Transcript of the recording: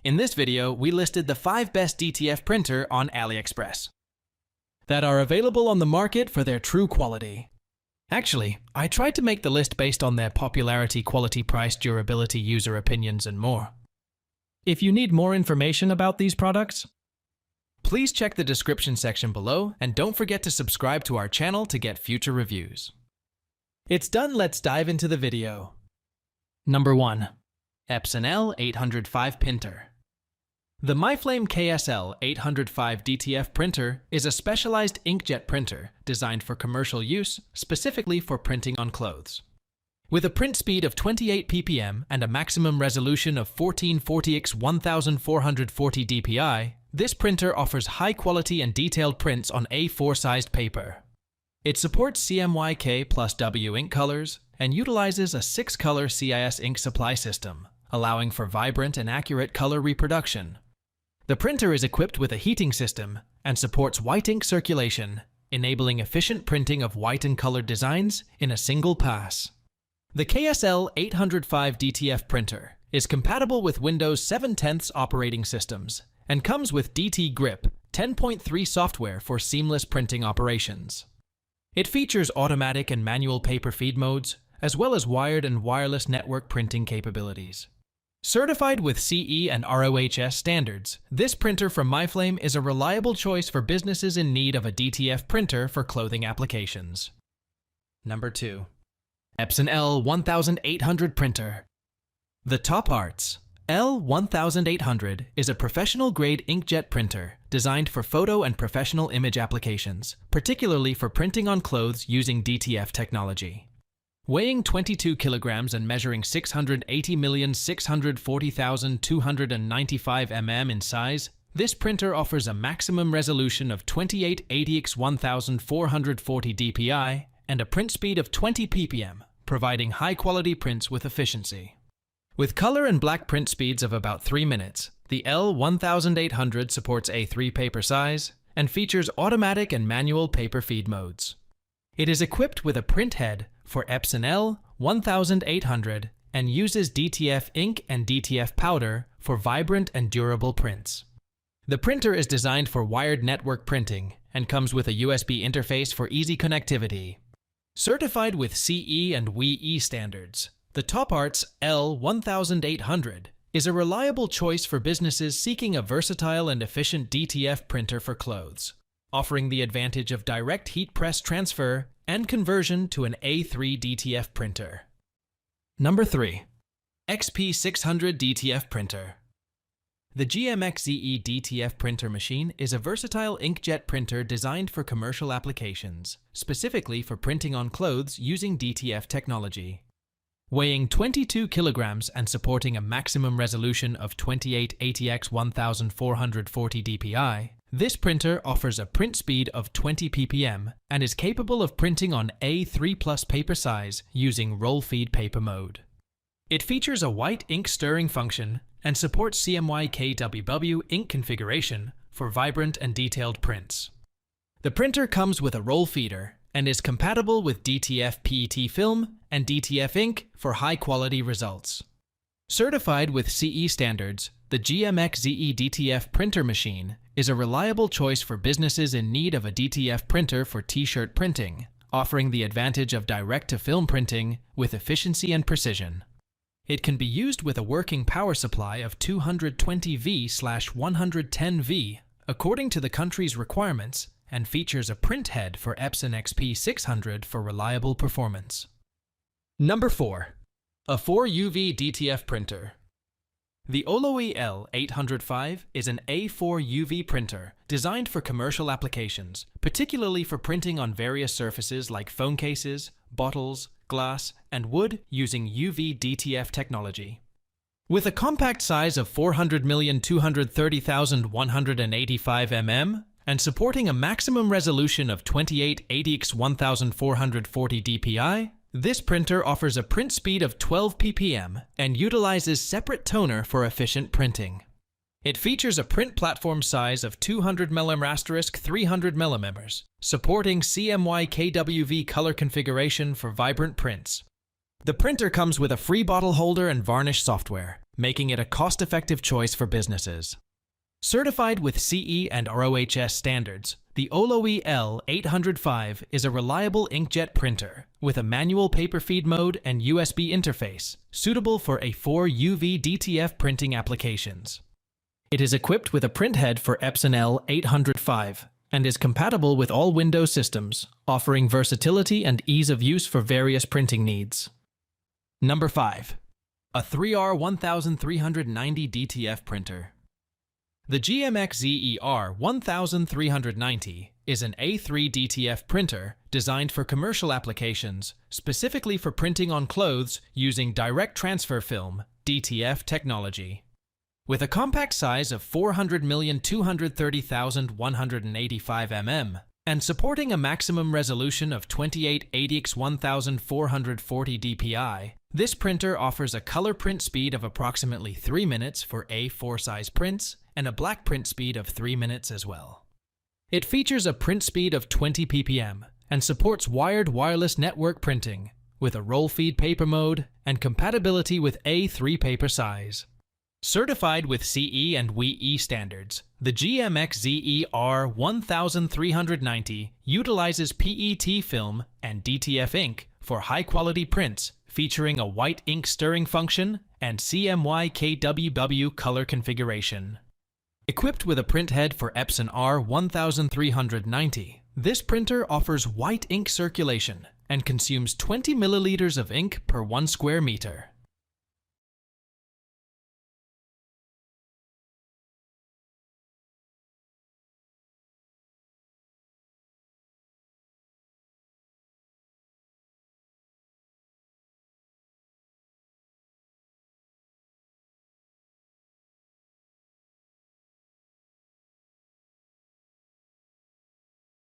In this video, we listed the 5 best DTF printer on AliExpress that are available on the market for their true quality. Actually, I tried to make the list based on their popularity, quality, price, durability, user opinions, and more. If you need more information about these products, please check the description section below, and don't forget to subscribe to our channel to get future reviews. It's done, let's dive into the video. Number 1. Epson L805 Printer. The MyFlame KSL 805 DTF printer is a specialized inkjet printer designed for commercial use, specifically for printing on clothes. With a print speed of 28 ppm and a maximum resolution of 1440 x 1440 dpi, this printer offers high-quality and detailed prints on A4-sized paper. It supports CMYK plus W ink colors and utilizes a 6-color CIS ink supply system, allowing for vibrant and accurate color reproduction. The printer is equipped with a heating system and supports white ink circulation, enabling efficient printing of white and colored designs in a single pass. The KSL 805 DTF printer is compatible with Windows 7/10 operating systems and comes with DT Grip 10.3 software for seamless printing operations. It features automatic and manual paper feed modes, as well as wired and wireless network printing capabilities. Certified with CE and RoHS standards, this printer from MyFlame is a reliable choice for businesses in need of a DTF printer for clothing applications. Number 2. Epson L1800 Printer. The Top Arts L1800 is a professional-grade inkjet printer designed for photo and professional image applications, particularly for printing on clothes using DTF technology. Weighing 22 kilograms and measuring 680,640,295 mm in size, this printer offers a maximum resolution of 2880 x 1440 dpi and a print speed of 20 ppm, providing high-quality prints with efficiency. With color and black print speeds of about 3 minutes, the L1800 supports A3 paper size and features automatic and manual paper feed modes. It is equipped with a printhead for Epson L1800 and uses DTF ink and DTF powder for vibrant and durable prints. The printer is designed for wired network printing and comes with a USB interface for easy connectivity. Certified with CE and WEE standards, the Top Arts L1800 is a reliable choice for businesses seeking a versatile and efficient DTF printer for clothes, offering the advantage of direct heat press transfer and conversion to an A3 DTF printer. Number 3. XP600 DTF Printer. The GMXZE DTF printer machine is a versatile inkjet printer designed for commercial applications, specifically for printing on clothes using DTF technology. Weighing 22 kilograms and supporting a maximum resolution of 2880 x 1440 dpi, this printer offers a print speed of 20 ppm and is capable of printing on A3+ paper size using roll feed paper mode. It features a white ink stirring function and supports CMYK/WW ink configuration for vibrant and detailed prints. The printer comes with a roll feeder and is compatible with DTF PET film and DTF ink for high-quality results. Certified with CE standards, the GMXZE DTF printer machine is a reliable choice for businesses in need of a DTF printer for t-shirt printing, offering the advantage of direct-to-film printing with efficiency and precision. It can be used with a working power supply of 220V/110V according to the country's requirements, and features a printhead for Epson XP600 for reliable performance. Number 4. A 4 UV DTF Printer. The Oloe L805 is an A4 UV printer designed for commercial applications, particularly for printing on various surfaces like phone cases, bottles, glass, and wood using UV DTF technology. With a compact size of 400,230,185 mm and supporting a maximum resolution of 2880 x 1440 dpi, this printer offers a print speed of 12 ppm and utilizes separate toner for efficient printing. It features a print platform size of 200 mm * 300 mm, supporting CMYK/WV color configuration for vibrant prints. The printer comes with a free bottle holder and varnish software, making it a cost-effective choice for businesses. Certified with CE and RoHS standards, the OLOE L805 is a reliable inkjet printer with a manual paper feed mode and USB interface, suitable for A4 UV DTF printing applications. It is equipped with a printhead for Epson L805 and is compatible with all Windows systems, offering versatility and ease of use for various printing needs. Number 5. A 3R1390 DTF printer. The GMX ZER1390 is an A3 DTF printer designed for commercial applications, specifically for printing on clothes using direct transfer film (DTF) technology. With a compact size of 400,230,185 mm and supporting a maximum resolution of 2880x1440 dpi, this printer offers a color print speed of approximately 3 minutes for A4 size prints and a black print speed of 3 minutes as well. It features a print speed of 20 ppm and supports wired wireless network printing with a roll feed paper mode and compatibility with A3 paper size. Certified with CE and WEE standards, the GMX ZER1390 utilizes PET film and DTF ink for high-quality prints featuring a white ink stirring function and CMYK color configuration. Equipped with a printhead for Epson R1390, this printer offers white ink circulation and consumes 20 milliliters of ink per 1 square meter.